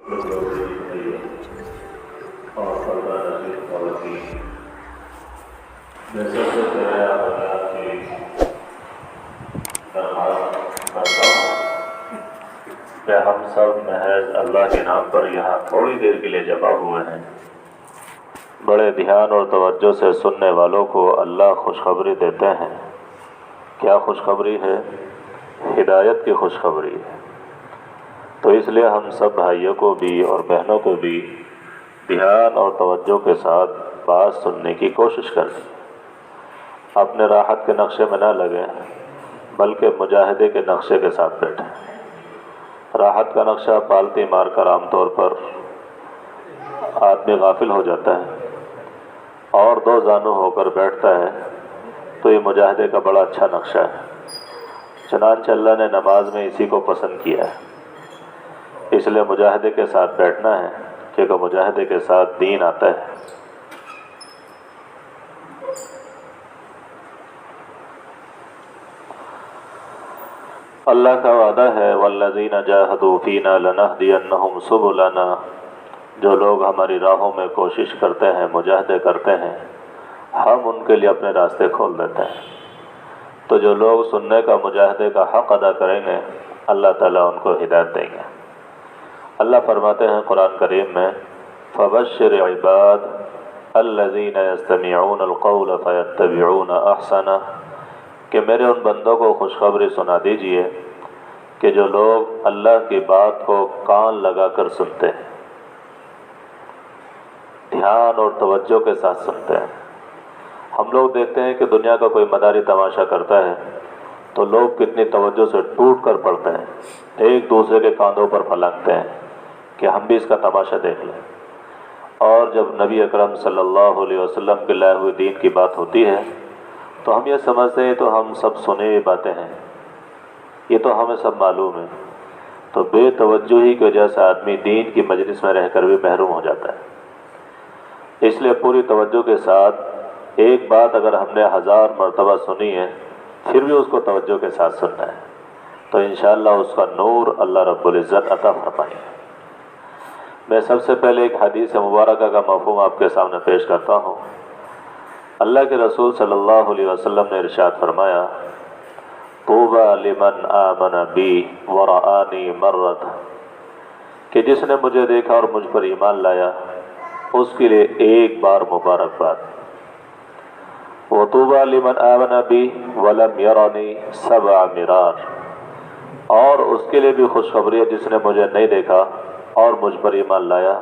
اور پردہ نشین خواتین، میں سب سے پہلے آپ کی درخواست کرتا ہوں کہ ہم سب محض اللہ کے نام پر یہاں تھوڑی دیر کے لیے جمع ہوئے ہیں۔ بڑے دھیان اور توجہ سے سننے والوں کو اللہ خوشخبری دیتے ہیں۔ کیا خوشخبری ہے؟ ہدایت کی خوشخبری ہے۔ تو اس لیے ہم سب بھائیوں کو بھی اور بہنوں کو بھی دھیان اور توجہ کے ساتھ بات سننے کی کوشش کریں۔ اپنے راحت کے نقشے میں نہ لگیں بلکہ مجاہدے کے نقشے کے ساتھ بیٹھیں۔ راحت کا نقشہ پالتی مار کر عام طور پر آدمی غافل ہو جاتا ہے اور دو زانو ہو کر بیٹھتا ہے، تو یہ مجاہدے کا بڑا اچھا نقشہ ہے۔ چنانچہ اللہ نے نماز میں اسی کو پسند کیا ہے۔ اس لیے مجاہدے کے ساتھ بیٹھنا ہے، کیونکہ مجاہدے کے ساتھ دین آتا ہے۔ اللہ کا وعدہ ہے والذین جاہدوا فینا لنہدینہم سبلنا، جو لوگ ہماری راہوں میں کوشش کرتے ہیں، مجاہدے کرتے ہیں، ہم ان کے لیے اپنے راستے کھول دیتے ہیں۔ تو جو لوگ سننے کا مجاہدے کا حق ادا کریں گے، اللہ تعالیٰ ان کو ہدایت دیں گے۔ اللہ فرماتے ہیں قرآن کریم میں فبشر عباد الذین یستمعون القول فیتبعون احسنہ، کہ میرے ان بندوں کو خوشخبری سنا دیجئے کہ جو لوگ اللہ کی بات کو کان لگا کر سنتے ہیں، دھیان اور توجہ کے ساتھ سنتے ہیں۔ ہم لوگ دیکھتے ہیں کہ دنیا کا کوئی مداری تماشا کرتا ہے تو لوگ کتنی توجہ سے ٹوٹ کر پڑتے ہیں، ایک دوسرے کے کاندھوں پر پھلانگتے ہیں کہ ہم بھی اس کا تماشا دیکھ لیں۔ اور جب نبی اکرم صلی اللہ علیہ وسلم کے لائے ہوئے دین کی بات ہوتی ہے تو ہم یہ سمجھتے ہیں تو ہم سب سنے ہوئی باتیں ہیں، یہ تو ہمیں سب معلوم ہے۔ تو بے توجہی کی وجہ سے آدمی دین کی مجلس میں رہ کر بھی محروم ہو جاتا ہے۔ اس لیے پوری توجہ کے ساتھ ایک بات اگر ہم نے 1000 مرتبہ سنی ہے پھر بھی اس کو توجہ کے ساتھ سننا ہے، تو انشاءاللہ اس کا نور اللہ رب العزت عطا فرمائے گا۔ میں سب سے پہلے ایک حدیث مبارکہ کا مفہوم آپ کے سامنے پیش کرتا ہوں۔ اللہ کے رسول صلی اللہ علیہ وسلم نے ارشاد فرمایا طوبی لمن آمن بی ورآنی مرۃ، کہ جس نے مجھے دیکھا اور مجھ پر ایمان لایا اس کے لیے ایک بار مبارکباد۔ وطوبی لمن آمن بی ولم یرنی 7 مرار، اور اس کے لیے بھی خوشخبری ہے جس نے مجھے نہیں دیکھا اور مجھ پر ایمان لایا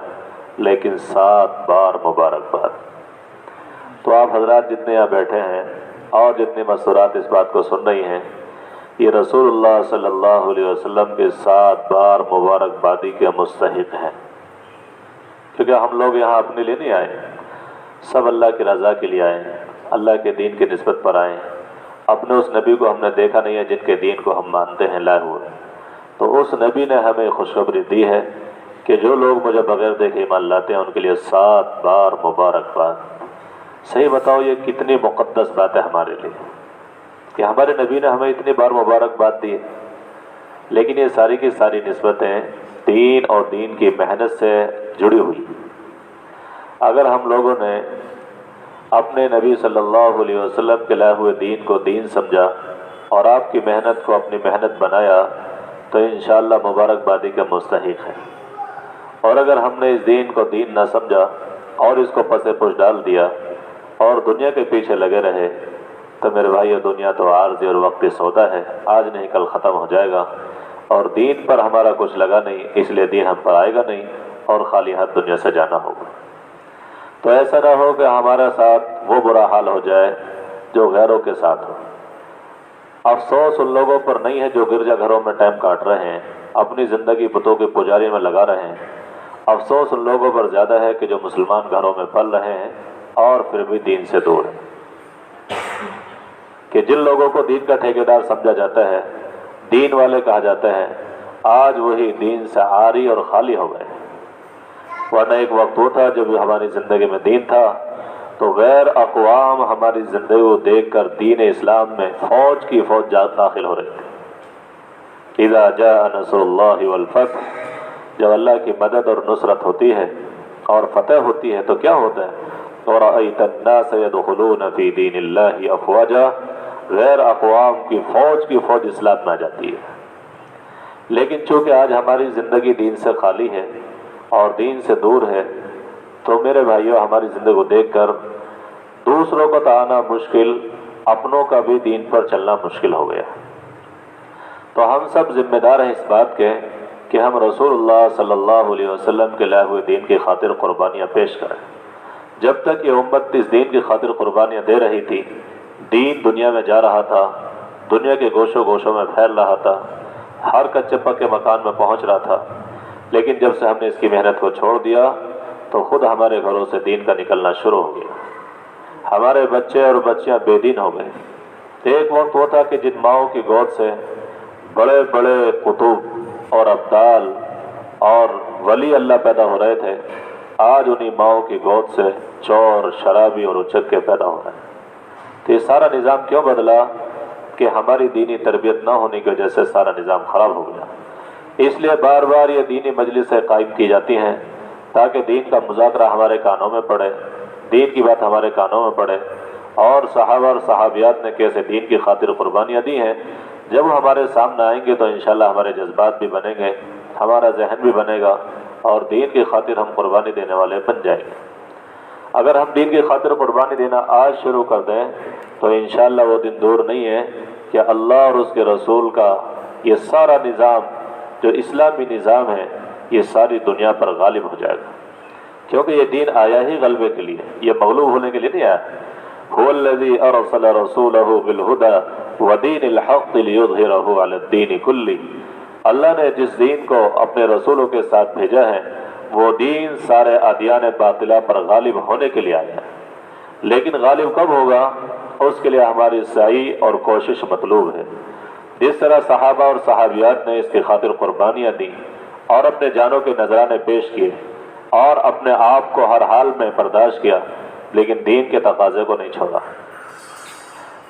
لیکن 7 بار مبارکباد۔ تو آپ حضرات جتنے یہاں بیٹھے ہیں اور جتنی مستورات اس بات کو سن رہی ہیں، یہ رسول اللہ صلی اللہ علیہ وسلم کے 7 بار مبارکبادی کے مستحق ہیں، کیونکہ ہم لوگ یہاں اپنے لیے نہیں آئے، سب اللہ کی رضا کے لیے آئے ہیں، اللہ کے دین کی نسبت پر آئے ہیں۔ اپنے اس نبی کو ہم نے دیکھا نہیں ہے جن کے دین کو ہم مانتے ہیں لائے ہوئے، تو اس نبی نے ہمیں خوشخبری دی ہے کہ جو لوگ مجھے بغیر دیکھے ایمان لاتے ہیں ان کے لیے 7 بار مبارکباد۔ صحیح بتاؤ یہ کتنی مقدس بات ہے ہمارے لیے کہ ہمارے نبی نے ہمیں اتنی بار مبارکباد دی ہے، لیکن یہ ساری کی ساری نسبتیں دین اور دین کی محنت سے جڑی ہوئی۔ اگر ہم لوگوں نے اپنے نبی صلی اللہ علیہ وسلم کے لائے ہوئے دین کو دین سمجھا اور آپ کی محنت کو اپنی محنت بنایا تو انشاءاللہ مبارکبادی کا مستحق ہے۔ اور اگر ہم نے اس دین کو دین نہ سمجھا اور اس کو پس پش ڈال دیا اور دنیا کے پیچھے لگے رہے تو میرے بھائیو دنیا تو عارضی اور وقتی سودا ہے، آج نہیں کل ختم ہو جائے گا، اور دین پر ہمارا کچھ لگا نہیں، اس لیے دین ہم پر آئے گا نہیں اور خالی ہاتھ دنیا سے جانا ہوگا۔ تو ایسا نہ ہو کہ ہمارا ساتھ وہ برا حال ہو جائے جو غیروں کے ساتھ ہو۔ افسوس ان لوگوں پر نہیں ہے جو گرجا گھروں میں ٹائم کاٹ رہے ہیں، اپنی زندگی بتوں کی پجاری میں لگا رہے ہیں۔ افسوس ان لوگوں پر زیادہ ہے کہ جو مسلمان گھروں میں پل رہے ہیں اور پھر بھی دین سے دور ہیں، کہ جن لوگوں کو دین کا ٹھیکیدار سمجھا جاتا ہے، دین والے کہا جاتا ہے، آج وہی دین سے عاری اور خالی ہو گئے۔ ورنہ ایک وقت وہ تھا جب ہماری زندگی میں دین تھا تو غیر اقوام ہماری زندگی کو دیکھ کر دین اسلام میں فوج کی فوج داخل ہو رہی تھی۔ اذا جاء نصر اللہ والفتح، جب اللہ کی مدد اور نصرت ہوتی ہے اور فتح ہوتی ہے تو کیا ہوتا ہے؟ وَرَأَيْتَ النَّاسَ يَدْخُلُونَ فِي دِينِ اللَّهِ أَفْوَاجًا، غیر اقوام کی فوج اسلام میں آ جاتی ہے۔ لیکن چونکہ آج ہماری زندگی دین سے خالی ہے اور دین سے دور ہے، تو میرے بھائیوں ہماری زندگی کو دیکھ کر دوسروں کو تو آنا مشکل، اپنوں کا بھی دین پر چلنا مشکل ہو گیا۔ تو ہم سب ذمہ دار ہیں اس بات کے کہ ہم رسول اللہ صلی اللہ علیہ وسلم کے لائے ہوئے دین کی خاطر قربانیاں پیش کریں۔ جب تک یہ امت اس دین کی خاطر قربانیاں دے رہی تھی، دین دنیا میں جا رہا تھا، دنیا کے گوشوں گوشوں میں پھیل رہا تھا، ہر کچے پکے مکان میں پہنچ رہا تھا۔ لیکن جب سے ہم نے اس کی محنت کو چھوڑ دیا تو خود ہمارے گھروں سے دین کا نکلنا شروع ہو گیا، ہمارے بچے اور بچیاں بے دین ہو گئے۔ ایک وقت وہ تھا کہ جن ماؤں کی گود سے بڑے بڑے قطب اور ابدال اور ولی اللہ پیدا ہو رہے تھے، آج انہی ماؤں کی گود سے چور، شرابی اور اچکے پیدا ہو رہے ہیں۔ تو یہ سارا نظام کیوں بدلا؟ کہ ہماری دینی تربیت نہ ہونے کی وجہ سے سارا نظام خراب ہو گیا۔ اس لیے بار بار یہ دینی مجلسیں قائم کی جاتی ہیں تاکہ دین کا مذاکرہ ہمارے کانوں میں پڑے، دین کی بات ہمارے کانوں میں پڑے، اور صحابہ اور صحابیات نے کیسے دین کی خاطر قربانیاں دی ہیں، جب وہ ہمارے سامنے آئیں گے تو انشاءاللہ ہمارے جذبات بھی بنیں گے، ہمارا ذہن بھی بنے گا، اور دین کی خاطر ہم قربانی دینے والے بن جائیں گے۔ اگر ہم دین کی خاطر قربانی دینا آج شروع کر دیں تو انشاءاللہ وہ دن دور نہیں ہے کہ اللہ اور اس کے رسول کا یہ سارا نظام جو اسلامی نظام ہے یہ ساری دنیا پر غالب ہو جائے گا، کیونکہ یہ دین آیا ہی غلبے کے لیے، یہ مغلوب ہونے کے لیے نہیں آیا۔ هو الذي ارسل رسوله بالهدى ودين الحق ليظهره على الدين كله، اللہ نے جس دین کو اپنے رسولوں کے ساتھ بھیجا ہے وہ دین سارے ادیان باطلہ پر غالب ہونے کے لیے آیا ہے۔ لیکن غالب کب ہوگا؟ اس کے لیے ہماری سعی اور کوشش مطلوب ہے۔ جس طرح صحابہ اور صحابیات نے اس کی خاطر قربانیاں دیں اور اپنے جانوں کے نذرانے پیش کیے اور اپنے آپ کو ہر حال میں برداشت کیا، لیکن دین کے تقاضے کو نہیں چھوڑا۔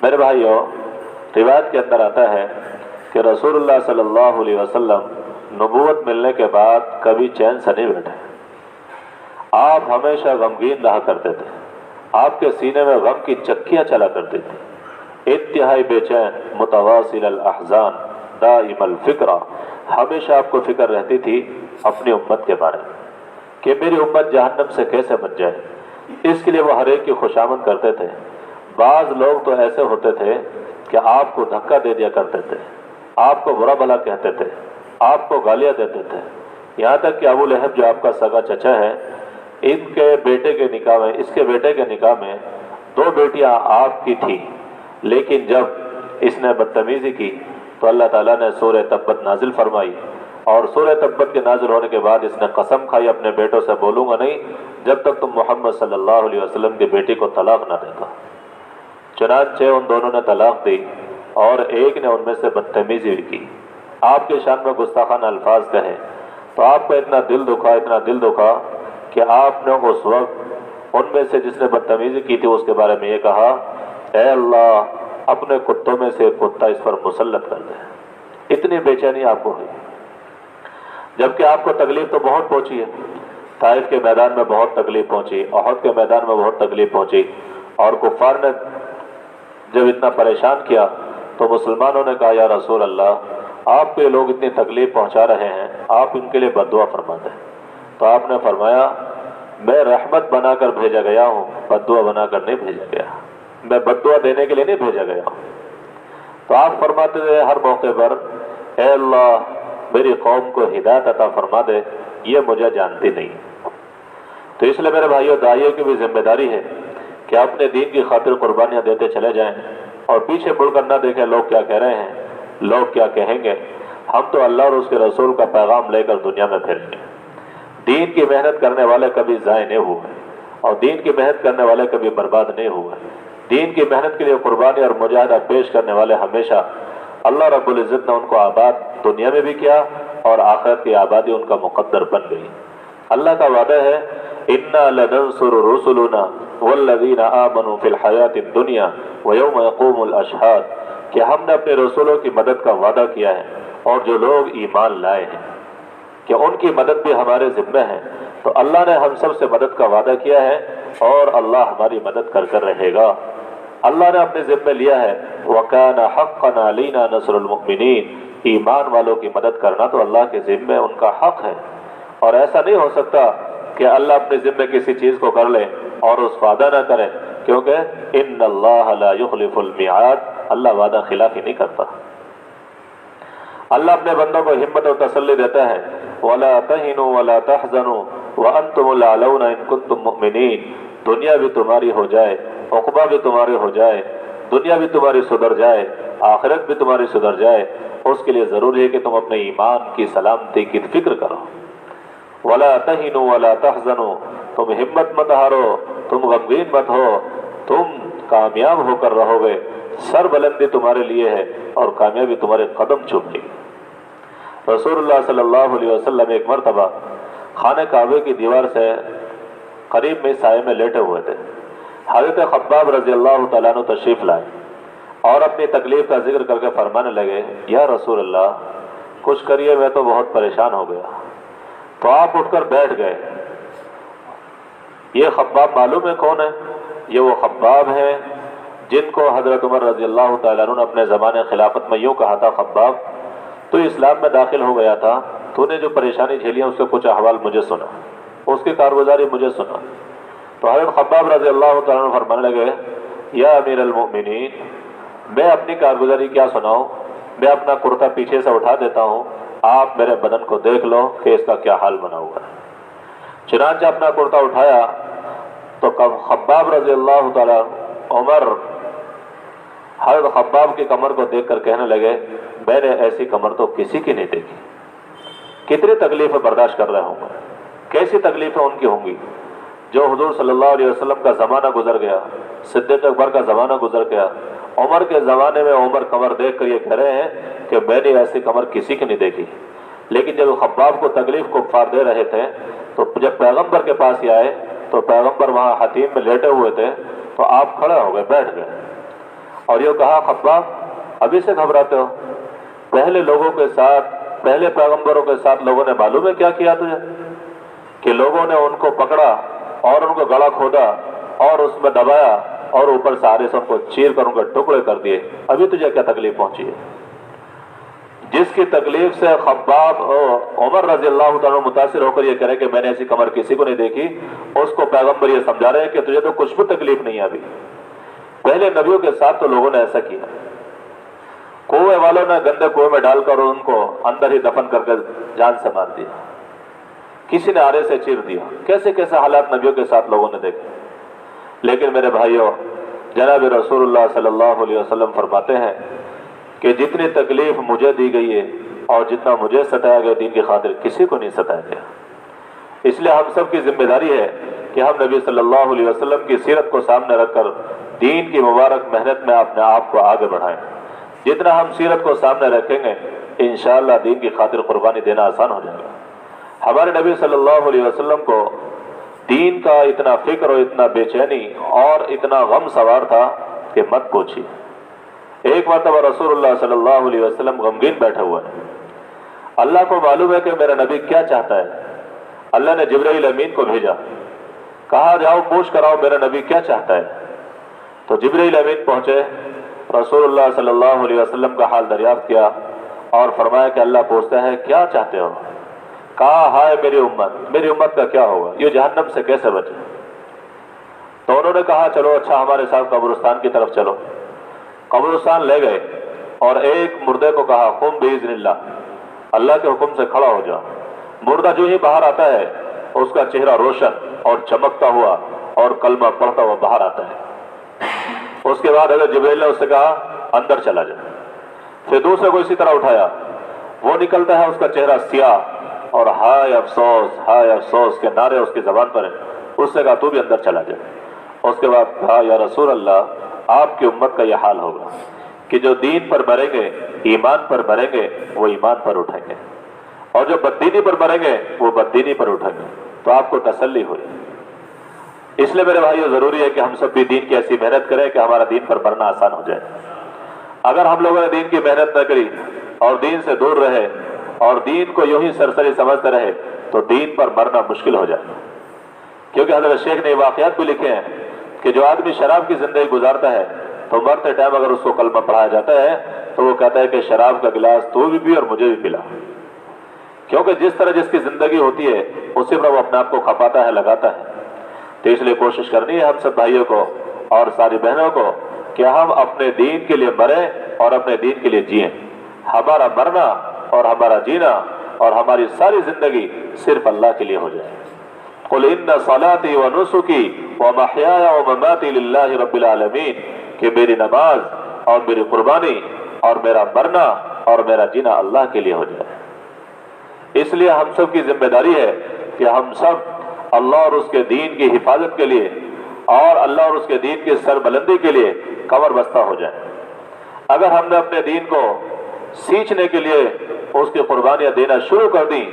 میرے بھائیوں، روایت کے اندر آتا ہے کہ رسول اللہ صلی اللہ علیہ وسلم نبوت ملنے کے بعد کبھی چین سے نہیں بیٹھے، آپ ہمیشہ غمگین رہا کرتے تھے، آپ کے سینے میں غم کی چکیاں چلا کرتی تھی، انتہائی بے چین، متواصل الاحزان، دائم الفکرہ، ہمیشہ آپ کو فکر رہتی تھی اپنی امت کے بارے میں کہ میری امت جہنم سے کیسے بچ جائے۔ اس کے لیے وہ ہر ایک کی خوشامد کرتے تھے۔ بعض لوگ تو ایسے ہوتے تھے کہ آپ کو دھکا دے دیا کرتے تھے، آپ کو برا بھلا کہتے تھے، آپ کو گالیاں دیتے تھے، یہاں تک کہ ابو لہب جو آپ کا سگا چچا ہے، ان کے بیٹے کے نکاح میں، اس کے بیٹے کے نکاح میں 2 بیٹیاں آپ کی تھیں، لیکن جب اس نے بدتمیزی کی تو اللہ تعالیٰ نے سورہ تبت نازل فرمائی، اور سورہ تبت کے نازل ہونے کے بعد اس نے قسم کھائی اپنے بیٹوں سے بولوں گا نہیں جب تک تم محمد صلی اللہ علیہ وسلم کی بیٹی کو طلاق نہ دیتا۔ چنانچہ ان دونوں نے طلاق دی اور ایک نے ان میں سے بدتمیزی کی، آپ کے شان میں گستاخانہ الفاظ کہے، تو آپ کا اتنا دل دکھا کہ آپ نے اس وقت ان میں سے جس نے بدتمیزی کی تھی اس کے بارے میں یہ کہا، اے اللہ اپنے کتوں میں سے ایک کتا اس پر مسلط کر دے۔ اتنی بے چینی آپ کو ہوئی، جبکہ آپ کو تکلیف تو بہت پہنچی ہے، طائف کے میدان میں بہت تکلیف پہنچی، احد کے میدان میں بہت تکلیف پہنچی، اور کفار نے جب اتنا پریشان کیا تو مسلمانوں نے کہا یا رسول اللہ آپ کے لوگ اتنی تکلیف پہنچا رہے ہیں، آپ ان کے لیے بد دعا فرما دیں۔ تو آپ نے فرمایا میں رحمت بنا کر بھیجا گیا ہوں، بد دعا بنا کر نہیں بھیجا گیا، میں بد دعا دینے کے لیے نہیں بھیجا گیا ہوں۔ تو آپ فرماتے تھے ہر موقع پر اے اللہ میری قوم کو ہدایت عطا فرما دے، یہ مجھے جانتی نہیں۔ تو اس لیے میرے بھائیوں، داعیوں کی بھی ذمہ داری ہے کہ اپنے دین کی خاطر قربانیاں دیتے چلے جائیں اور پیچھے مڑ کر نہ دیکھیں لوگ کیا کہہ رہے ہیں، لوگ کیا کہیں گے۔ ہم تو اللہ اور اس کے رسول کا پیغام لے کر دنیا میں پھیلیں گے۔ دین کی محنت کرنے والے کبھی ضائع نہیں ہوئے، اور دین کی محنت کرنے والے کبھی برباد نہیں ہوئے۔ دین کی محنت کے لیے قربانی اور مجاہدہ پیش کرنے والے ہمیشہ اللہ رب العزت نے ان کو آباد دنیا میں بھی کیا، اور آخرت کی آبادی ان کا مقدر بن گئی۔ اللہ کا وعدہ ہے اِنَّا لَنَنصُرُ رُسُلُنَا وَالَّذِينَ آمَنُوا فِي الْحَيَاةِ الدُّنْيَا وَيَوْمَ يَقُومُ الْأَشْهَادُ، کہ ہم نے اپنے رسولوں کی مدد کا وعدہ کیا ہے اور جو لوگ ایمان لائے ہیں۔ کہ ان کی مدد بھی ہمارے ذمہ ہے. تو اللہ نے ہم سب سے مدد کا وعدہ کیا ہے اور اللہ ہماری مدد کر رہے گا. اللہ نے اپنے ذمہ لیا ہے وَكَانَ حَقًّا عَلَيْنَا نَصْرُ الْمُؤْمِنِينَ. ایمان والوں کی مدد کرنا تو اللہ کے ذمہ ان کا حق ہے. اور ایسا نہیں ہو سکتا کہ اللہ اپنے ذمہ کسی چیز کو کر لے اور اس وعدہ نہ کرے، کیونکہ ان اللہ لا یخلف المیعاد، اللہ وعدہ خلافی نہیں کرتا. اللہ اپنے بندوں کو ہمت اور تسلی دیتا ہے وَلَا تَهِنُوا وَلَا تَحْزَنُوا وَأَنْتُمُ الْأَعْلَوْنَ إِن كُنتُم مُؤْمِنِينَ. دنیا بھی تمہاری ہو جائے، عقبہ بھی تمہارے ہو جائے، دنیا بھی تمہاری سدھر جائے، آخرت بھی تمہاری سدھر جائے، اس کے لیے ضروری ہے کہ تم اپنے ایمان کی سلامتی کی فکر کرو. وَلَا تَهِنُوا وَلَا تَحْزَنُوا. تم ہمت مت ہارو، تم غمگین مت ہو، تم کامیاب ہو کر رہو گے. سر بلندی تمہارے لیے ہے اور کامیابی تمہارے قدم چومے گی. رسول اللہ صلی اللہ علیہ وسلم ایک مرتبہ خانہ کعبے کی دیوار سے قریب میں سائے میں لیٹے ہوئے تھے. حضرت خباب رضی اللہ تعالیٰ عنہ تشریف لائے اور اپنی تکلیف کا ذکر کر کے فرمانے لگے یا رسول اللہ کچھ کریے، میں تو بہت پریشان ہو گیا. تو آپ اٹھ کر بیٹھ گئے. یہ خباب معلوم ہے کون ہے؟ یہ وہ خباب ہیں جن کو حضرت عمر رضی اللہ تعالیٰ عنہ نے اپنے زمانے خلافت میں یوں کہا تھا خباب تو اسلام میں داخل ہو گیا تھا، تو نے جو پریشانی جھیلی ہے اس کے کچھ احوال مجھے سنا، اس کی کارگزاری مجھے سنا. تو حضرت خباب رضی اللہ تعالیٰ عنہ فرمانے لگے یا امیر المؤمنین، میں اپنی کارگزاری کیا سناؤں؟ میں اپنا کرتا پیچھے سے اٹھا دیتا ہوں، آپ میرے بدن کو دیکھ لو کہ اس کا کیا حال بنا ہوا ہے. چنانچہ اپنا کرتا اٹھایا تو خباب رضی اللہ تعالیٰ عمر حضرت خباب کی کمر کو دیکھ کر کہنے لگے میں نے ایسی کمر تو کسی کی نہیں دیکھی. کتنی تکلیفیں برداشت کر رہے ہوں گے، کیسی تکلیفیں ان کی ہوں گی. جو حضور صلی اللہ علیہ وسلم کا زمانہ گزر گیا، صدیق اکبر کا زمانہ گزر گیا، عمر کے زمانے میں عمر کمر دیکھ کر یہ کہہ رہے ہیں کہ میں نے ایسی کمر کسی کی نہیں دیکھی. لیکن جب خباب کو تکلیف کو کفار دے رہے تھے تو جب پیغمبر کے پاس ہی آئے تو پیغمبر وہاں حتیم میں لیٹے ہوئے تھے تو آپ کھڑے ہو گئے، بیٹھ گئے اور یہ کہا خباب ابھی سے گھبراتے ہو؟ پہلے لوگوں کے ساتھ، پہلے پیغمبروں کے ساتھ لوگوں نے معلوم ہے کیا کیا تجھے؟ کہ لوگوں نے ان کو پکڑا اور ان کو گلا کھودا اور اس میں دبایا اور اوپر سارے سے ان کو چیر کر ان کے ٹکڑے کر دیے. ابھی تجھے کیا تکلیف پہنچی ہے؟ جس کی تکلیف سے خباب عمر رضی اللہ تعالیٰ متاثر ہو کر یہ کرے کہ میں نے ایسی کمر کسی کو نہیں دیکھی، اس کو پیغمبر یہ سمجھا رہے ہیں کہ تجھے تو کچھ بھی تکلیف نہیں ہے ابھی. پہلے نبیوں کے ساتھ تو لوگوں نے ایسا کیا، کنویں والوں نے گندے کنویں میں ڈال کر ان کو اندر ہی دفن کر کے جان سے مار دیا، کسی نے آرے سے چیر دیا. کیسے کیسے حالات نبیوں کے ساتھ لوگوں نے دیکھے. لیکن میرے بھائیوں، جناب رسول اللہ صلی اللہ علیہ وسلم فرماتے ہیں کہ جتنی تکلیف مجھے دی گئی ہے اور جتنا مجھے ستایا گیا دین کی خاطر کسی کو نہیں ستایا گیا. اس لیے ہم سب کی ذمہ داری ہے کہ ہم نبی صلی اللہ علیہ وسلم کی سیرت کو سامنے رکھ کر دین کی مبارک محنت میں اپنے آپ کو آگے بڑھائیں. جتنا ہم سیرت کو سامنے رکھیں گے انشاءاللہ دین کی خاطر قربانی دینا آسان ہو جائے گا. ہمارے نبی صلی اللہ علیہ وسلم کو دین کا اتنا فکر اور اتنا بے چینی اور اتنا غم سوار تھا کہ مت پوچھیے. ایک مرتبہ رسول اللہ صلی اللہ علیہ وسلم غمگین بیٹھے ہوئے ہیں. اللہ کو معلوم ہے کہ میرا نبی کیا چاہتا ہے. اللہ نے جبرائیل امین کو بھیجا، کہا جاؤ پوچھ کراؤ میرا نبی کیا چاہتا ہے. تو جبرائیل امین پہنچے، رسول اللہ صلی اللہ علیہ وسلم کا حال دریافت کیا اور فرمایا کہ اللہ پوچھتا ہے کیا چاہتے ہو. کہا ہائے میری امت کا کیا ہوگا، یہ جہنم سے کیسے بچے. تو انہوں نے کہا چلو اچھا ہمارے ساتھ قبرستان کی طرف چلو. قبرستان لے گئے اور ایک مردے کو کہا قم باذن اللہ، اللہ کے حکم سے کھڑا ہو جا. مردہ جو ہی باہر آتا ہے اس کا چہرہ روشن اور چمکتا ہوا اور کلمہ پڑھتا ہوا باہر آتا ہے. اس کے بعد حضرت جبرائیل نے اس سے کہا اندر چلا جا. پھر دوسرے کو اسی طرح اٹھایا، وہ نکلتا ہے اس کا چہرہ سیاہ اور ہائے افسوس کے نعرے اس کی زبان پر ہیں. اس سے کہا تو بھی اندر چلا جا. اس کے بعد کہا یا رسول اللہ آپ کی امت کا یہ حال ہوگا کہ جو دین پر مریں گے، ایمان پر مریں گے، وہ ایمان پر اٹھیں گے، اور جو بددینی پر مریں گے وہ بددینی پر اٹھیں گے. تو آپ کو تسلی ہوئی. اس لیے میرے بھائیو ضروری ہے کہ ہم سب بھی دین کی ایسی محنت کریں کہ ہمارا دین پر مرنا آسان ہو جائے. اگر ہم لوگوں نے دین کی محنت نہ کری اور دین سے دور رہے اور دین کو یوں ہی سرسری سمجھتے رہے تو دین پر مرنا مشکل ہو جائے گا. کیونکہ حضرت شیخ نے واقعات بھی لکھے ہیں کہ جو آدمی شراب کی زندگی گزارتا ہے تو مرتے ٹائم اگر اس کو کلمہ پڑھایا جاتا ہے تو وہ کہتا ہے کہ شراب کا گلاس تو بھی پی اور مجھے بھی پلا. کیونکہ جس طرح جس کی زندگی ہوتی ہے اسی پر وہ اپنے آپ کو کھپاتا ہے، لگاتا ہے. تو اس لیے کوشش کرنی ہے ہم سب بھائیوں کو اور ساری بہنوں کو کہ ہم اپنے دین کے لیے مریں اور اپنے دین کے لیے جئیں. ہمارا مرنا اور ہمارا جینا اور ہماری ساری زندگی صرف اللہ کے لیے ہو جائے. قل ان صلاتي ونسكي ومحياي ومماتي لله رب العالمین، کہ میری نماز اور میری قربانی اور میرا مرنا اور میرا جینا اللہ کے لیے ہو جائے. اس لیے ہم سب کی ذمہ داری ہے کہ ہم سب اللہ اور اس کے دین کی حفاظت کے لیے اور اللہ اور اس کے دین کی سربلندی کے لیے کمر بستہ ہو جائیں. اگر ہم نے اپنے دین کو سینچنے کے لیے اس کی قربانیاں دینا شروع کر دیں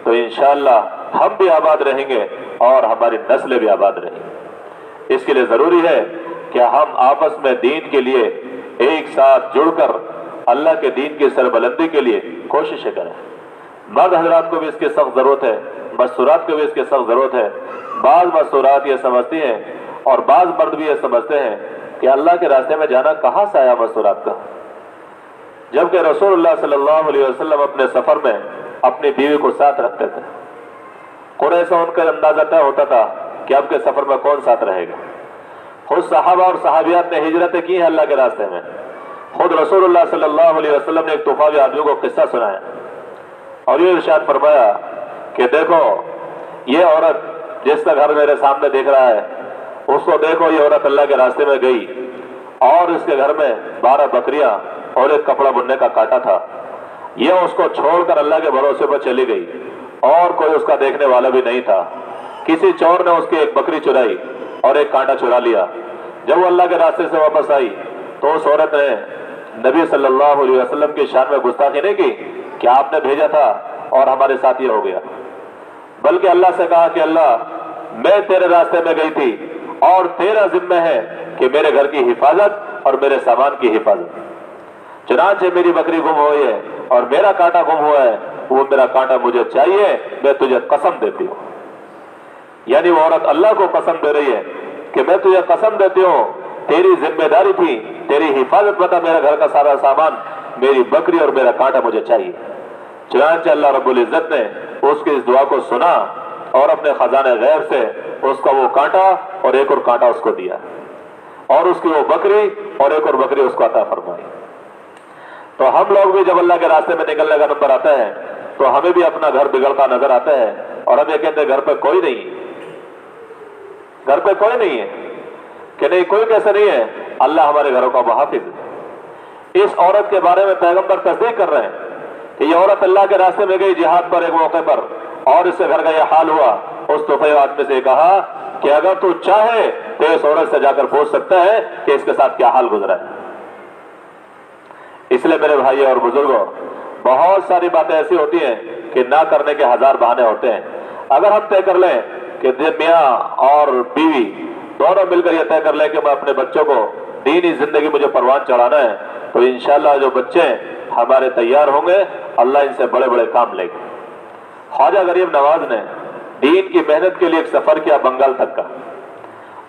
تو انشاءاللہ ہم بھی آباد رہیں گے اور ہماری نسلیں بھی آباد رہیں گی. اس کے لیے ضروری ہے کہ ہم آپس میں دین کے لیے ایک ساتھ جڑ کر اللہ کے دین کی سربلندی کے لیے کوششیں کریں. مرد حضرات کو بھی اس کی سخت ضرورت ہے، مستورات کو بھی اس کی سخت ضرورت ہے. بعض مستورات یہ سمجھتی ہیں اور بعض مرد بھی یہ سمجھتے ہیں کہ اللہ کے راستے میں جانا کہاں سے آیا مستورات کا، جبکہ رسول اللہ صلی اللہ علیہ وسلم اپنے سفر میں اپنی بیوی کو ساتھ رکھتے تھے. قریش سے ان کا اندازہ طے ہوتا تھا کہ اب کے سفر میں کون ساتھ رہے گا. خود صحابہ اور صحابیات نے ہجرتیں کی ہیں اللہ کے راستے میں. خود رسول اللہ صلی اللہ علیہ وسلم نے ایک طوفانی آدمی کو قصہ سنایا اور یہ ارشاد فرمایا کہ دیکھو یہ عورت جس کا گھر میرے سامنے دیکھ رہا ہے اس کو دیکھو، یہ عورت اللہ کے راستے میں گئی اور اس کے گھر میں 12 بکریاں اور ایک کپڑا بننے کا کانٹا تھا. یہ اس کو چھوڑ کر اللہ کے بھروسے پر چلی گئی اور کوئی اس کا دیکھنے والا بھی نہیں تھا. کسی چور نے اس کی ایک بکری چرائی اور ایک کانٹا چرا لیا. جب وہ اللہ کے راستے سے واپس آئی تو اس عورت نے نبی صلی اللہ علیہ وسلم کی شان میں گستاخی نہیں کی کہ آپ نے بھیجا تھا اور ہمارے ساتھ یہ ہو گیا، بلکہ اللہ سے کہا کہ اللہ میں تیرے راستے میں گئی تھی اور تیرا ذمہ ہے کہ میرے گھر کی حفاظت اور میرے سامان کی حفاظت. چنانچہ میری بکری گم ہوئی ہے اور میرا کانٹا گم ہوا ہے، وہ میرا کانٹا مجھے چاہیے، میں تجھے قسم دیتی ہوں. یعنی وہ عورت اللہ کو قسم دے رہی ہے کہ میں تجھے قسم دیتی ہوں تیری ذمہ داری تھی، تیری حفاظت بتا، میرا گھر کا سارا سامان، میری بکری اور میرا کانٹا مجھے چاہیے. چنانچہ اللہ رب العزت نے اس کی اس دعا کو سنا اور اپنے خزانے غیب سے اس کا وہ کانٹا اور ایک اور کانٹا اس کو دیا اور اس کی وہ بکری اور ایک اور بکری اس کو عطا فرمائی. تو ہم لوگ بھی جب اللہ کے راستے میں نکلنے کا نمبر آتا ہے تو ہمیں بھی اپنا گھر بگڑتا نظر آتا ہے اور ہم یہ کہتے ہیں گھر پہ کوئی نہیں، گھر پہ کوئی نہیں ہے. کہ نہیں، کوئی کیسے نہیں ہے، اللہ ہمارے گھروں کا محافظ ہے. اس عورت کے بارے میں پیغمبر تصدیق کر رہے ہیں کہ یہ عورت اللہ کے راستے میں گئی جہاد پر ایک موقع پر اور اس سے گھر کا یہ حال ہوا. اس طوفانی آدمی سے کہا کہ اگر تو چاہے تو اس عورت سے جا کر پوچھ سکتا ہے کہ اس کے ساتھ کیا حال گزرا ہے. اس لیے میرے بھائی اور بزرگوں، بہت ساری باتیں ایسی ہوتی ہیں کہ نہ کرنے کے 1000 بہانے ہوتے ہیں. اگر ہم طے کر لیں کہ میاں اور بیوی دونوں مل کر یہ طے کر لیں کہ میں اپنے بچوں کو دینی زندگی مجھے پروان چڑھانا ہے تو انشاءاللہ جو بچے ہمارے تیار ہوں گے اللہ ان سے بڑے بڑے کام لے گے. خواجہ غریب نواز نے دین کی محنت کے لیے ایک سفر کیا بنگال تک کا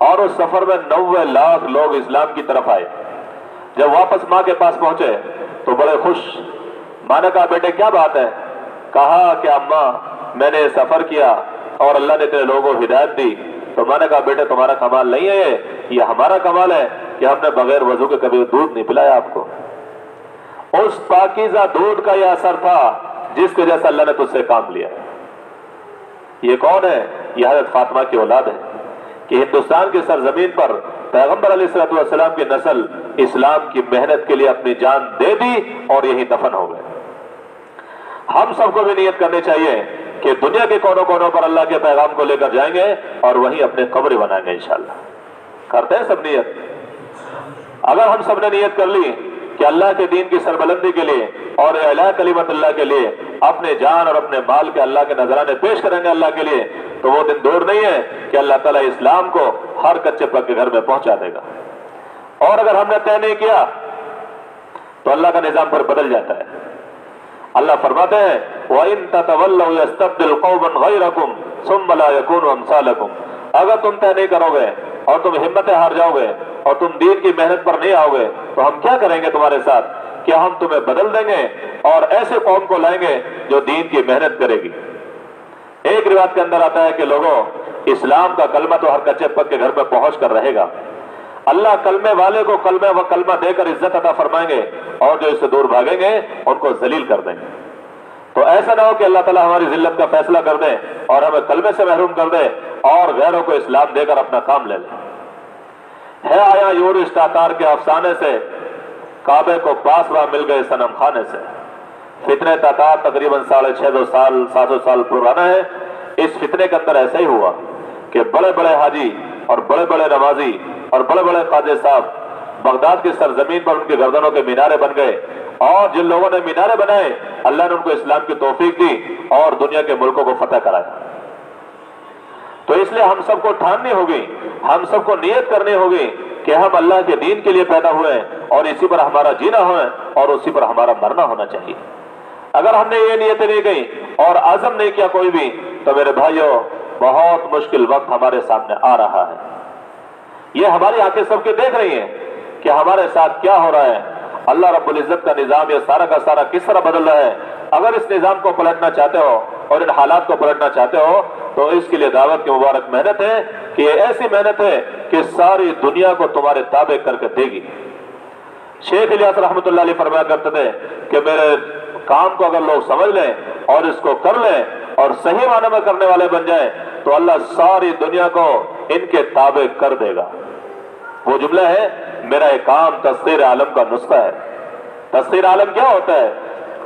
اور اس سفر میں 90 لاکھ لوگ اسلام کی طرف آئے. جب واپس ماں کے پاس پہنچے تو بڑے خوش. ماں نے کہا بیٹے کیا بات ہے؟ کہا کہ اماں میں نے سفر کیا اور اللہ نے تیرے لوگوں کو ہدایت دی. تو ماں نے کہا بیٹے تمہارا کمال نہیں ہے، یہ ہمارا کمال ہے کہ ہم نے بغیر وضو کے کبھی دودھ نہیں پلایا آپ کو. اس پاکیزہ دودھ کا یہ اثر تھا جس کی وجہ سے اللہ نے تجھ سے کام لیا. یہ کون ہے؟ یہ حضرت فاطمہ کی اولاد ہے کہ ہندوستان کی سرزمین پر پیغمبر علیہ السلام کی نسل اسلام کی محنت کے لیے اپنی جان دے دی اور یہی دفن ہو گئے. ہم سب کو بھی نیت کرنی چاہیے کہ دنیا کے کونوں کونوں پر اللہ کے پیغام کو لے کر جائیں گے اور وہیں اپنے قبر بنائیں گے انشاءاللہ. کرتے ہیں سب نیت؟ اگر ہم سب نے نیت کر لی کہ اللہ کے دین کی سربلندی کے لیے اور اعلیٰ کلمت اللہ کے لیے اپنے جان اور اپنے مال کے اللہ کے نذرانے پیش کریں گے اللہ کے لیے، تو وہ دن دور نہیں ہے کہ اللہ تعالیٰ اسلام کو ہر کچے پکے گھر میں پہنچا دے گا. اور اگر ہم نے طے نہیں کیا تو اللہ کا نظام پر بدل جاتا ہے. اللہ فرماتے ہیں وَإِن تَتَوَلَّوْا يَسْتَبْدِلْ قَوْمًا غَيْرَكُمْ ثُمَّ لَا يَكُونُوا أَمْثَالَكُمْ، اگر تم طے نہیں کرو گے اور تم ہمتیں ہار جاؤ گے اور تم دین کی محنت پر نہیں آؤ گے تو ہم کیا کریں گے تمہارے ساتھ کہ ہم تمہیں بدل دیں گے اور ایسے قوم کو لائیں گے جو دین کی محنت کرے گی۔ ایک روایت کے اندر آتا ہے کہ لوگوں، اسلام کا کلمہ تو ہر کچے پک کے گھر میں پہنچ کر رہے گا، اللہ کلمے والے کو کلمہ دے کر عزت عطا فرمائیں گے اور جو اس سے دور بھاگیں گے ان کو ذلیل کر دیں گے۔ تو ایسا نہ ہو کہ اللہ تعالیٰ ہماری ذلت کا فیصلہ کر دے اور ہمیں کلمے سے محروم کر دے اور غیروں کو اسلام دے کر اپنا کام لے لے۔ ہے آیا یورش تاتار کے افسانے سے، کعبے کو پاس راہ مل گئے صنم خانے سے۔ فتنے تاتار تقریباً 650 سال 700 سال پرانا ہے۔ اس فتنے کے اندر ایسا ہی ہوا کہ بڑے بڑے حاجی اور بڑے بڑے نمازی اور بڑے بڑے قاضی صاحب بغداد کی سرزمین پر ان کی گردنوں کے مینارے بن گئے، اور جن لوگوں نے مینارے بنائے اللہ نے ان کو اسلام کی توفیق دی اور دنیا کے ملکوں کو فتح کرایا۔ تو اس لیے ہم سب کو ٹھاننی ہوگی، ہم سب کو نیت کرنی ہوگی کہ ہم اللہ کے دین کے لیے پیدا ہوئے اور اسی پر ہمارا جینا ہے اور اسی پر ہمارا مرنا ہونا چاہیے۔ اگر ہم نے یہ نیتیں نہیں کی اور عزم نہیں کیا کوئی بھی، تو میرے بھائیوں بہت مشکل وقت ہمارے سامنے آ رہا ہے۔ یہ ہماری آنکھیں سب کے دیکھ رہی ہیں کہ ہمارے ساتھ کیا ہو رہا ہے۔ اللہ رب العزت کا نظام یہ سارا کا سارا کس طرح بدل رہا ہے۔ اگر اس نظام کو پلٹنا چاہتے ہو اور ان حالات کو پلٹنا چاہتے ہو تو اس کے لیے دعوت کی مبارک محنت ہے کہ یہ ایسی محنت ہے کہ ساری دنیا کو تمہارے تابع کر کے دے گی۔ شیخ الیاس رحمۃ اللہ علیہ فرمایا کرتے تھے کہ میرے کام کو اگر لوگ سمجھ لیں اور اس کو کر لیں اور صحیح معنی میں کرنے والے بن جائیں تو اللہ ساری دنیا کو ان کے تابع کر دے گا۔ وہ جملہ ہے میرا یہ کام تسخیر عالم کا نسخہ ہے۔ تسخیر عالم کیا ہوتا ہے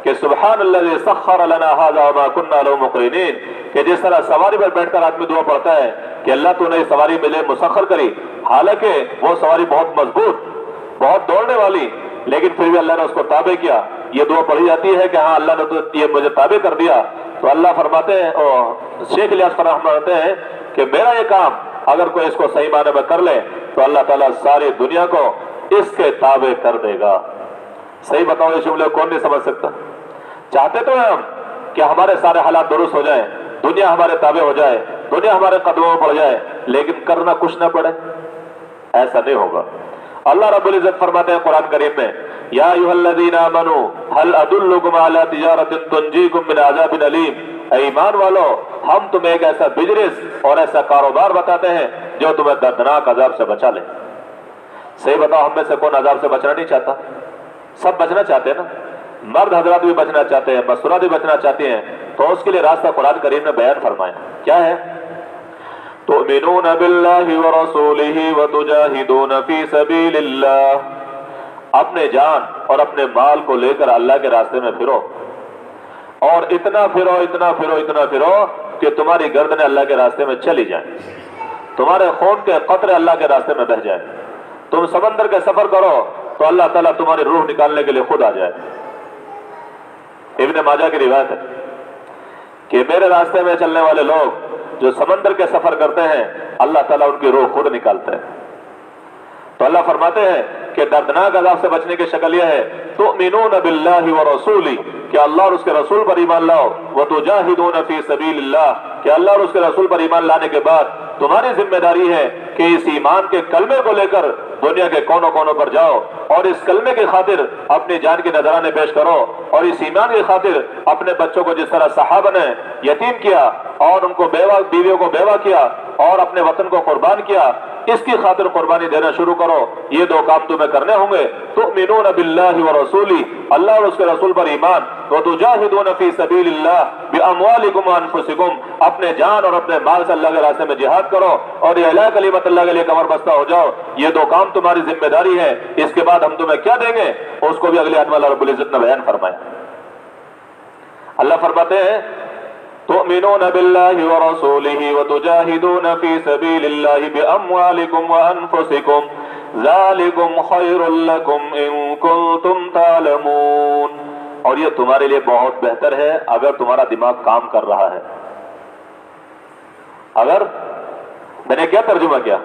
کہ سبحان الذی سخر لنا ھذا وما كنا له مقرنین، کہ جس طرح سواری پر بیٹھ کر آدمی دعا پڑھتا ہے کہ اللہ تو نے سواری مجھے مسخر کری، حالانکہ وہ سواری بہت مضبوط بہت دوڑنے والی، لیکن پھر بھی اللہ نے اس کو تابع کیا۔ یہ دعا پڑھی جاتی ہے کہ ہاں اللہ نے تو یہ مجھے تابع کر دیا۔ تو اللہ فرماتے ہیں اور شیخ الیاس فرماتے ہیں کہ میرا یہ کام اگر کوئی اس کو صحیح معنی میں کر لے تو اللہ تعالیٰ ساری دنیا کو اس کے تابع کر دے گا۔ صحیح بتاؤ یہ جملے کون نہیں سمجھ سکتا؟ چاہتے تو ہیں ہم کہ ہمارے سارے حالات درست ہو جائیں، دنیا ہمارے تابع ہو جائے، دنیا ہمارے قدموں میں پڑ جائے، لیکن کرنا کچھ نہ پڑے، ایسا نہیں ہوگا۔ اللہ رب العزت فرماتے ہیں قرآن کریم میں یا ایھا الذین آمنوا هل ادلکم علی تجارۃ تنجیکم من عذاب علیم، اے ایمان والو ہم تمہیں ایک ایسا بزنس اور ایسا کاروبار بتاتے ہیں جو تمہیں دردناک عذاب سے بچا لے۔ صحیح بتاؤ ہم میں سے کون عذاب سے بچنا نہیں چاہتا؟ سب بچنا چاہتے ہیں نا، مرد حضرات بھی بچنا چاہتے ہیں، مسورات بھی بچنا چاہتے ہیں، تو اس کے لیے راستہ قرآن کریم نے بیان فرمایا کیا ہے؟ تؤمنون باللہ ورسولہ وتجاہدون فی سبیل اللہ، اپنے جان اور اپنے مال کو لے کر اللہ کے راستے میں پھرو، اور اتنا پھرو اتنا پھرو اتنا پھرو کہ تمہاری گردنیں اللہ کے راستے میں چلی جائیں، تمہارے خون کے قطرے اللہ کے راستے میں بہہ جائیں۔ تم سمندر کے سفر کرو تو اللہ تعالیٰ تمہاری روح نکالنے کے لیے خود آ جائے۔ ابن ماجہ کی روایت ہے کہ میرے راستے میں چلنے والے لوگ جو سمندر کے سفر کرتے ہیں اللہ تعالیٰ ان کی روح خود نکالتے ہیں۔ تو اللہ فرماتے ہیں کہ دردناک عذاب سے بچنے کی شکل یہ ہے تؤمنون باللہ ورسولہ، کہ اللہ اور اس کے رسول پر ایمان لاؤ، وتجاہدون فی سبیل اللہ، کہ اللہ اور اس کے رسول پر ایمان لانے کے بعد تمہاری ذمہ داری ہے کہ اس ایمان کے کلمے کو لے کر دنیا کے کونوں کونوں پر جاؤ اور اس کلمے کی خاطر اپنی جان کی نذرانے پیش کرو، اور اس ایمان کی خاطر اپنے بچوں کو جس طرح صحابہ نے یتیم کیا اور ان کو بیویوں کو بیوہ کیا اور اپنے وطن کو قربان کیا، اس کی خاطر قربانی دینا شروع کرو۔ یہ دو کام تمہیں کرنے ہوں گے، تؤمنون باللہ ورسولہ، اللہ اور اس کے رسول پر ایمان، وتجاہدون فی سبیل اللہ باموالکم وانفسکم، اپنے جان اور اپنے مال سے اللہ کے راستے میں جہاد کرو اور اعلیٰ کلمت اللہ کے لیے کمر بستہ ہو جاؤ۔ یہ دو کام تمہاری ذمہ داری ہے، اس کے بعد ہم تمہیں کیا دیں گے اس کو بھی اگلے آیت میں اللہ رب العزت نے بیان فرمایا۔ اللہ فرماتے ہیں تؤمنون باللہ ورسولہ وتجاہدون فی سبیل اللہ باموالکم وانفسکم ذالکم خیر لکم ان کنتم تعلمون، اور یہ تمہارے لیے بہت بہتر ہے اگر تمہارا دماغ کام کر رہا ہے۔ اگر میں نے کیا ترجمہ کیا؟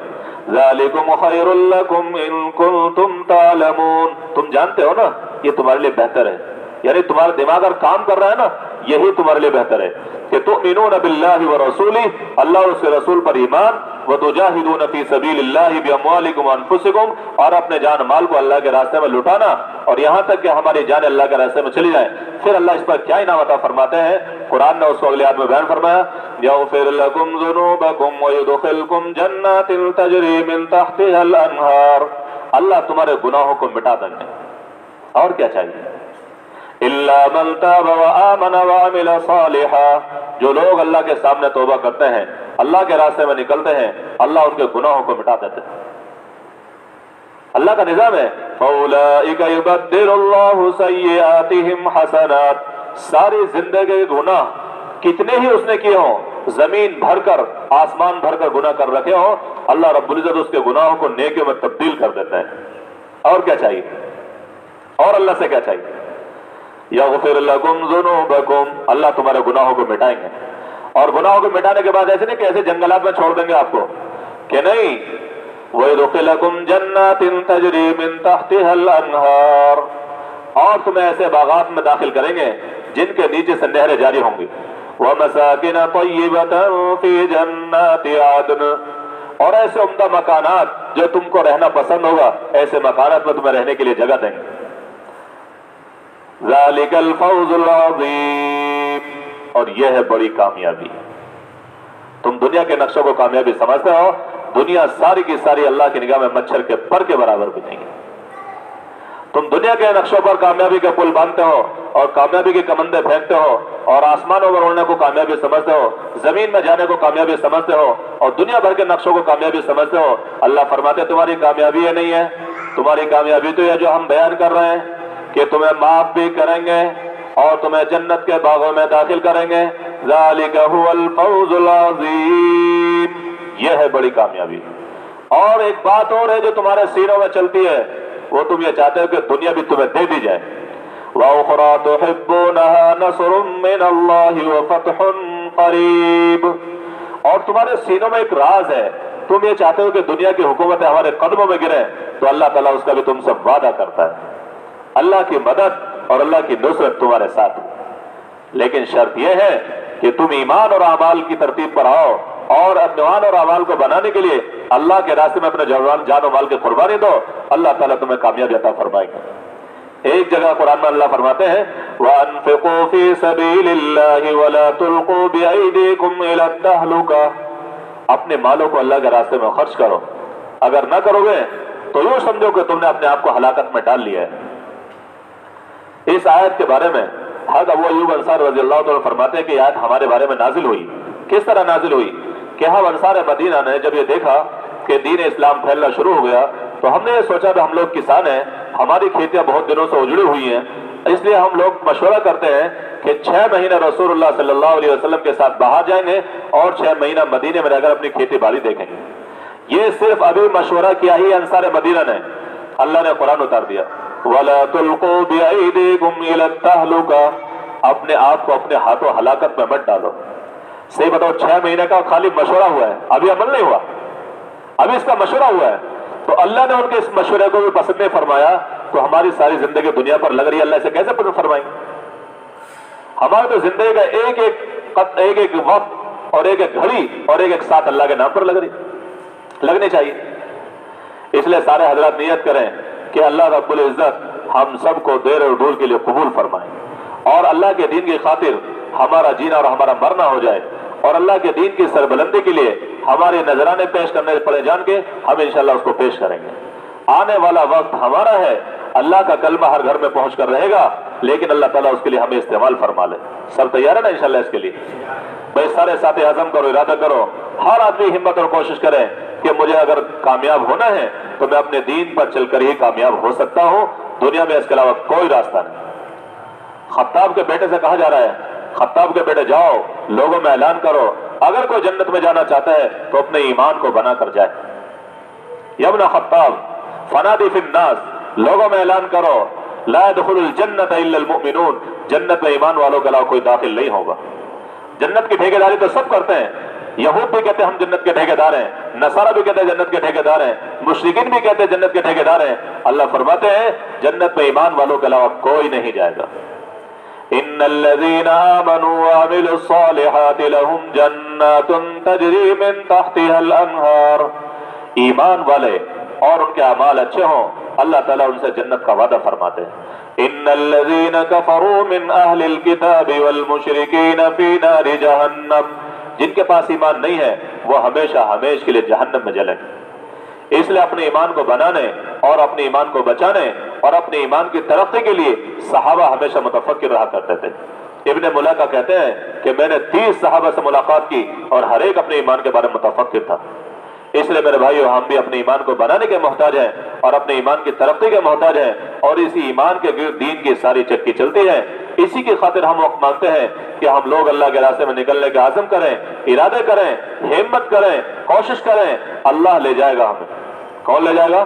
ذالکم خیر لکم ان کنتم تعلمون، تم جانتے ہو نا یہ تمہارے لیے بہتر ہے یعنی تمہارا دماغ اگر کام کر رہا ہے نا یہی تمہارے لیے بہتر ہے کہ تؤمنون باللہ ورسولہ، اللہ اور اس کے رسول پر ایمان، وتجاہدون فی سبیل اللہ باموالکم وانفسکم، اور اپنے جان مال کو اللہ کے راستے میں لٹانا، اور یہاں تک کہ ہماری جان اللہ کے راستے میں چلی جائے۔ پھر اللہ اس پر کیا انعام عطا فرماتے ہیں، قرآن نے اس کو اگلے آیت میں بیان فرمایا، یغفر لکم ذنوبکم ویدخلکم جنات تجری من تحتها الانہار، اللہ تمہارے گناہوں کو مٹا دیں گے، اور کیا چاہیے؟ الا من تاب وآمن وعمل صالحا، جو لوگ اللہ کے سامنے توبہ کرتے ہیں، اللہ کے راستے میں نکلتے ہیں، اللہ ان کے گناہوں کو مٹا دیتے ہیں۔ اللہ کا نظام ہے فاولئک یبدل اللہ سیئاتہم حسنات، ساری زندگی کے گناہ کتنے ہی اس نے کیے ہوں، زمین بھر کر آسمان بھر کر گناہ کر رکھے ہوں، اللہ رب العزت اس کے گناہوں کو نیکیوں میں تبدیل کر دیتے ہیں۔ اور کیا چاہیے؟ اور اللہ سے کیا چاہیے؟ یغفر لکم ذنوبکم، اللہ تمہارے گناہوں کو مٹائیں گے، اور گناہوں کو مٹانے کے بعد ایسے نہیں کہ ایسے جنگلات میں چھوڑ دیں گے آپ کو، کہ نہیں، وَيُدْخِلَكُمْ جَنَّاتٍ تَجْرِي مِن تَحْتِهَا الْأَنْهَارُ، اور تمہیں ایسے باغات میں داخل کریں گے جن کے نیچے سے نہریں جاری ہوں گی، وَمَسَاكِنَ طَيِّبَةً فِي جَنَّاتِ عَدْنٍ، اور ایسے عمدہ مکانات جو تم کو رہنا پسند ہوگا، ایسے مکانات میں تمہیں رہنے کے لیے جگہ دیں گے۔ ذَلِكَ الْفَوْزُ الْعَظِيمُ، اور یہ ہے بڑی کامیابی۔ تم دنیا کے نقشوں کو کامیابی سمجھتے ہو، دنیا ساری کی ساری اللہ کی نگاہ میں مچھر کے پر کے برابر بھی نہیں ہے۔ تم دنیا کے نقشوں پر کامیابی کے پل باندھتے ہو اور کامیابی کے کمندے پھینکتے ہو، اور آسمانوں پر اڑنے کو کامیابی سمجھتے ہو، زمین میں جانے کو کامیابی سمجھتے ہو، اور دنیا بھر کے نقشوں کو کامیابی سمجھتے ہو۔ اللہ فرماتے تمہاری کامیابی یہ نہیں ہے، تمہاری کامیابی تو یہ جو ہم بیان کر رہے ہیں کہ تمہیں معاف بھی کریں گے اور تمہیں جنت کے باغوں میں داخل کریں گے۔ ذالک هو الفوز العظیم، یہ ہے بڑی کامیابی۔ اور ایک بات اور ہے جو تمہارے سینوں میں چلتی ہے، وہ تم یہ چاہتے ہو کہ دنیا بھی تمہیں دے دی جائے۔ وَأُخْرَى تُحِبُّونَهَا نَصْرٌ مِّنَ اللَّهِ وَفَتْحٌ قَرِيبٌ، اور تمہارے سینوں میں ایک راز ہے، تم یہ چاہتے ہو کہ دنیا کی حکومتیں ہمارے قدموں میں گریں، تو اللہ تعالیٰ اس کا بھی تم سے وعدہ کرتا ہے، اللہ کی مدد اور اللہ کی نصرت تمہارے ساتھ۔ لیکن شرط یہ ہے کہ تم ایمان اور اعمال کی ترتیب پر آؤ، اور ایمان اور اعمال کو بنانے کے لیے اللہ کے راستے میں اپنے جان و مال کی قربانی دو، اللہ تعالیٰ تمہیں کامیابی عطا فرمائے گا۔ ایک جگہ قرآن میں اللہ فرماتے ہیں وَأَنفِقُوا فِي سَبِيلِ اللَّهِ وَلَا تُلْقُوا بِأَيْدِيكُمْ إِلَى التَّهْلُكَةِ، اپنے مالوں کو اللہ کے راستے میں خرچ کرو، اگر نہ کرو گے تو یوں سمجھو کہ تم نے اپنے آپ کو ہلاکت میں ڈال لیا ہے۔ اس آیت کے بارے میں حضرت ابو ایوب انصاری رضی اللہ عنہ فرماتے ہیں کہ یہ آیت ہمارے بارے میں نازل ہوئی۔ کس طرح نازل ہوئی کہ ہم انصار مدینہ نے جب یہ دیکھا کہ دین اسلام پھیلنا شروع ہو گیا تو ہم نے یہ سوچا کہ ہم لوگ کسان ہیں، ہماری کھیتیاں بہت دنوں سے اجڑی ہوئی ہیں، اس لیے ہم لوگ مشورہ کرتے ہیں کہ 6 مہینہ رسول اللہ صلی اللہ علیہ وسلم کے ساتھ باہر جائیں گے اور 6 مہینہ مدینے میں رہ کر اپنی کھیتی باڑی دیکھیں گے۔ یہ صرف ابھی مشورہ کیا ہی انصار مدینہ نے، اللہ نے قرآن اتار دیا وَلَا تُلْقُوا بِأَيْدِيكُمْ إِلَى التَّهْلُكَةِ، اپنے آپ کو اپنے ہاتھوں ہلاکت میں مت ڈالو۔ صحیح بتاؤ، 6 مہینے کا خالی مشورہ ہوا ہے، ابھی عمل نہیں ہوا، ابھی اس کا مشورہ ہوا ہے، تو اللہ نے ان کے اس مشورے کو بھی پسند نہیں فرمایا، تو ہماری ساری زندگی دنیا پر لگ رہی ہے، اللہ اسے کیسے پسند فرمائیں گے؟ ہماری تو زندگی کا ایک ایک وقت اور ایک ایک گھڑی اور ایک ایک ساتھ اللہ کے نام پر لگنی چاہیے۔ اس لیے سارے حضرات نیت کریں کہ اللہ رب العزت ہم سب کو دیر اور دور کے لیے قبول فرمائیں، اور اللہ کے دین کی خاطر ہمارا جینا اور ہمارا مرنا ہو جائے، اور اللہ کے دین کی سربلندی کے لیے ہمارے نذرانے پیش کرنے پڑے جان کے ہم انشاءاللہ اس کو پیش کریں گے۔ آنے والا وقت ہمارا ہے، اللہ کا کلمہ ہر گھر میں پہنچ کر رہے گا، لیکن اللہ تعالیٰ اس کے لیے ہمیں استعمال فرما لے۔ سب تیار ہے نا انشاءاللہ اس کے لیے؟ بھائی سارے ساتھی عزم کرو، ارادہ کرو، ہر آدمی ہمت اور کوشش کرے کہ مجھے اگر کامیاب ہونا ہے تو میں اپنے دین پر چل کر ہی کامیاب ہو سکتا ہوں، دنیا میں اس کے علاوہ کوئی راستہ نہیں۔ خطاب کے بیٹے سے کہا جا رہا ہے، خطاب کے بیٹے جاؤ لوگوں میں اعلان کرو، اگر کوئی جنت میں جانا چاہتا ہے تو اپنے ایمان کو بنا کر جائے۔ یا ابن خطاب فنادی فی الناس، لوگوں میں اعلان کرو لا يدخل الجنت الا المؤمنون، جنت میں ایمان والوں کے علاوہ کوئی داخل نہیں ہوگا۔ جنت کی ٹھیکیداری تو سب کرتے ہیں، یہود بھی کہتے ہیں ہم جنت کے ٹھیکیدار ہیں، نصارہ بھی کہتے ہیں جنت کے ٹھیکیدار ہیں، مشرکین بھی کہتے ہیں جنت کے ٹھیکیدار ہیں۔ اللہ فرماتے ہیں جنت میں ایمان والوں کے علاوہ کوئی نہیں جائے گا۔ ان الذين آمنوا وعملوا الصالحات لهم جنات تجری من تحتها الانہار، ایمان والے اور ان کے اعمال اچھے ہوں اللہ تعالیٰ ان سے جنت کا وعدہ فرماتے ہیں۔ ان الذين كفروا من اہل الكتاب والمشركين في نار جہنم، جن کے پاس ایمان نہیں ہے وہ ہمیشہ ہمیش کے لیے جہنم میں جلیں۔ اس لیے اپنے ایمان کو بنانے اور اپنے ایمان کو بچانے اور اپنے ایمان کی ترقی کے لیے صحابہ ہمیشہ متفکر رہا کرتے تھے۔ ابن ملکہ کہتے ہیں کہ میں نے 30 صحابہ سے ملاقات کی اور ہر ایک اپنے ایمان کے بارے میں متفکر تھا۔ اس لیے میرے بھائیو، ہم بھی اپنے ایمان کو بنانے کے محتاج ہیں اور اپنے ایمان کی ترقی کے محتاج ہیں، اور اسی ایمان کے گرد دین کی ساری چکی چلتی ہے۔ اسی کی خاطر ہم وقت مانگتے ہیں کہ ہم لوگ اللہ کے راستے میں نکلنے کا عزم کریں، ارادے کریں، ہمت کریں، کوشش کریں، اللہ لے جائے گا ہمیں۔ کون لے جائے گا؟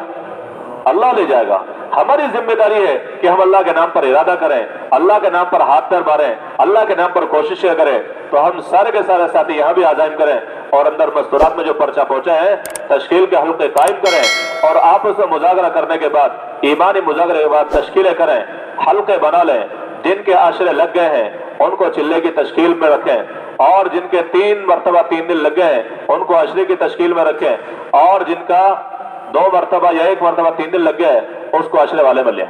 اللہ لے جائے گا۔ ہماری ذمہ داری ہے کہ ہم اللہ کے نام پر ارادہ کریں، اللہ کے نام پر ہاتھ پیر ماریں، اللہ کے نام پر کوششیں کریں۔ تو ہم سارے کے سارے ساتھی یہاں بھی عزائم کریں اور اندر مستورات میں جو پرچہ پہنچے ہیں تشکیل کے حلقے قائم کریں، اور آپس میں مذاکرہ کرنے کے بعد، ایمانی مذاکرے کے بعد تشکیلیں کریں، حلقے بنا لیں۔ جن کے عاشرے لگ گئے ہیں ان کو چلے کی تشکیل میں رکھیں، اور جن کے 3 مرتبہ 3 دن لگ گئے ہیں ان کو عشرے کی تشکیل میں رکھیں، اور جن کا 2 مرتبہ یا 1 مرتبہ 3 دن لگ گئے اس کو عشرے والے میں لیں۔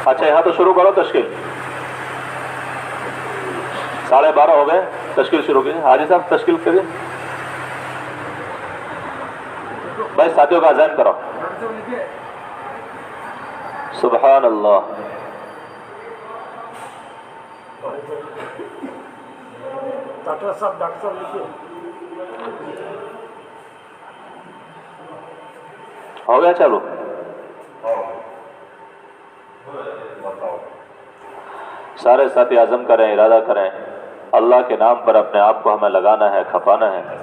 اچھا، یہاں تو شروع کرو تشکیل۔ 12:30 ہو گئے، تشکیل شروع کی۔ حاجی صاحب تشکیل کریے بھائی، ساتھیوں کا عزائم کرو۔ سبحان اللہ۔ ڈاکٹر صاحب لکھیے۔ ہو گیا چالو؟ سارے ساتھی عزم کریں، ارادہ کریں، اللہ کے نام پر اپنے آپ کو ہمیں لگانا ہے، کھپانا ہے۔